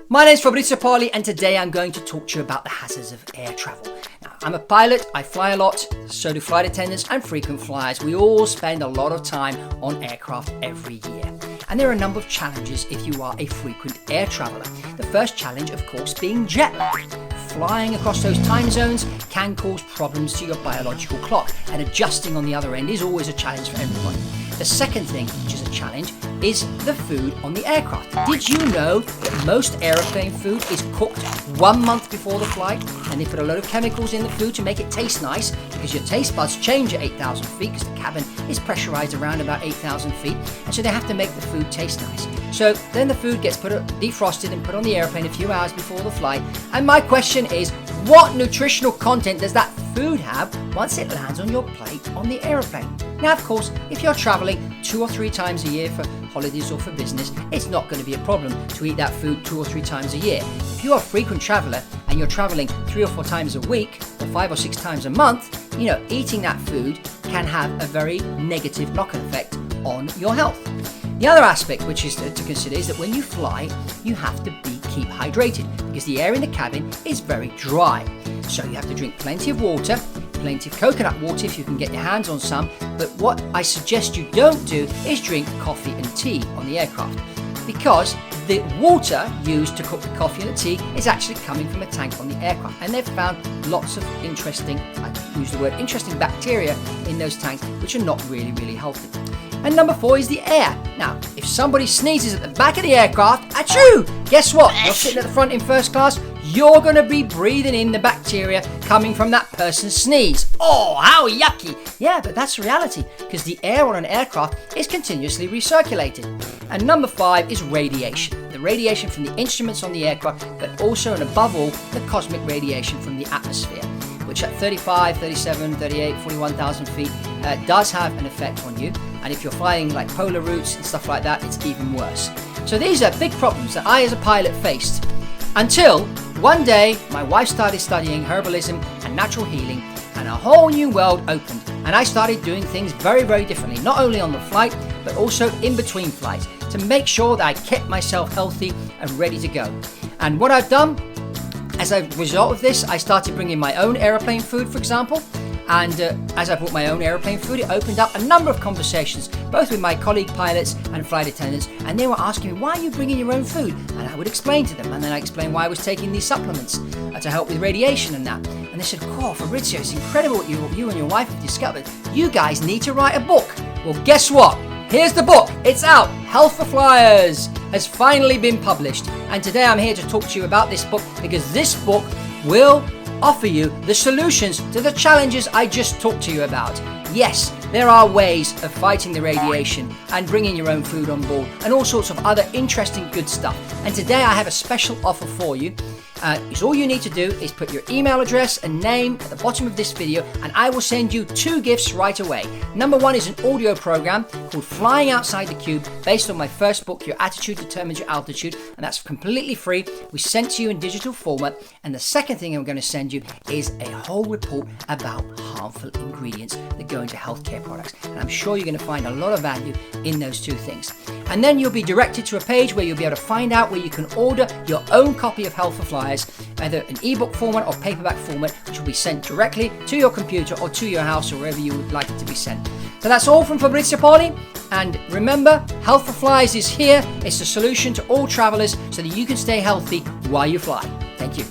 My name is Fabrizio Poli, and today I'm going to talk to you about the hazards of air travel. Now, I'm a pilot, I fly a lot, so do flight attendants and frequent flyers. We all spend a lot of time on aircraft every year. And there are a number of challenges if you are a frequent air traveller. The first challenge, of course, being jet lag. Flying across those time zones can cause problems to your biological clock, and adjusting on the other end is always a challenge for everyone. The second thing, which is a challenge, is the food on the aircraft. Did you know that most aeroplane food is cooked 1 month before the flight, and they put a lot of chemicals in the food to make it taste nice, because your taste buds change at 8,000 feet because the cabin is pressurized around about 8,000 feet, and so they have to make the food taste nice. So then the food gets defrosted and put on the airplane a few hours before the flight, and my question is, what nutritional content does that food have once it lands on your plate on the airplane? Now, of course, if you're traveling 2 or 3 times a year for holidays or for business, it's not going to be a problem to eat that food 2 or 3 times a year. If you're a frequent traveler and you're traveling 3 or 4 times a week or 5 or 6 times a month, eating that food can have a very negative knock-on effect on your health. The other aspect which is to consider is that when you fly, you have to keep hydrated because the air in the cabin is very dry. So you have to drink plenty of water, plenty of coconut water if you can get your hands on some, but what I suggest you don't do is drink coffee and tea on the aircraft, because the water used to cook the coffee and the tea is actually coming from a tank on the aircraft, and they've found lots of interesting bacteria in those tanks which are not really healthy. And number 4 is the air. Now, if somebody sneezes at the back of the aircraft, achoo! Guess what? You're sitting at the front in first class, you're going to be breathing in the bacteria coming from that person's sneeze. Oh, how yucky! Yeah, but that's reality, because the air on an aircraft is continuously recirculated. And number 5 is radiation. The radiation from the instruments on the aircraft, but also and above all, the cosmic radiation from the atmosphere, which at 35, 37, 38, 41,000 feet does have an effect on you. And if you're flying like polar routes and stuff like that, it's even worse. So these are big problems that I as a pilot faced, until one day my wife started studying herbalism and natural healing, and a whole new world opened, and I started doing things very differently, not only on the flight but also in between flights, to make sure that I kept myself healthy and ready to go. And what I've done as a result of this, I started bringing my own aeroplane food, for example. And as I brought my own aeroplane food, it opened up a number of conversations, both with my colleague pilots and flight attendants, and they were asking me, why are you bringing your own food? And I would explain to them, and then I explained why I was taking these supplements to help with radiation and that. And they said, "Oh, Fabrizio, it's incredible what you and your wife have discovered. You guys need to write a book." Well, guess what? Here's the book. It's out. Health for Flyers has finally been published. And today I'm here to talk to you about this book, because this book will offer you the solutions to the challenges I just talked to you about. Yes, there are ways of fighting the radiation and bringing your own food on board, and all sorts of other interesting good stuff. And today I have a special offer for you. All you need to do is put your email address and name at the bottom of this video, and I will send you 2 gifts right away. Number 1 is an audio program called Flying Outside the Cube, based on my first book, Your Attitude Determines Your Altitude, and that's completely free. We sent to you in digital format. And the second thing I'm going to send you is a whole report about harmful ingredients that go into healthcare products, and I'm sure you're going to find a lot of value in those 2 things. And then you'll be directed to a page where you'll be able to find out where you can order your own copy of Health for Flyers, either an ebook format or paperback format, which will be sent directly to your computer or to your house or wherever you would like it to be sent. So that's all from Fabrizio Poli. And remember, Health for Flyers is here. It's the solution to all travelers so that you can stay healthy while you fly. Thank you.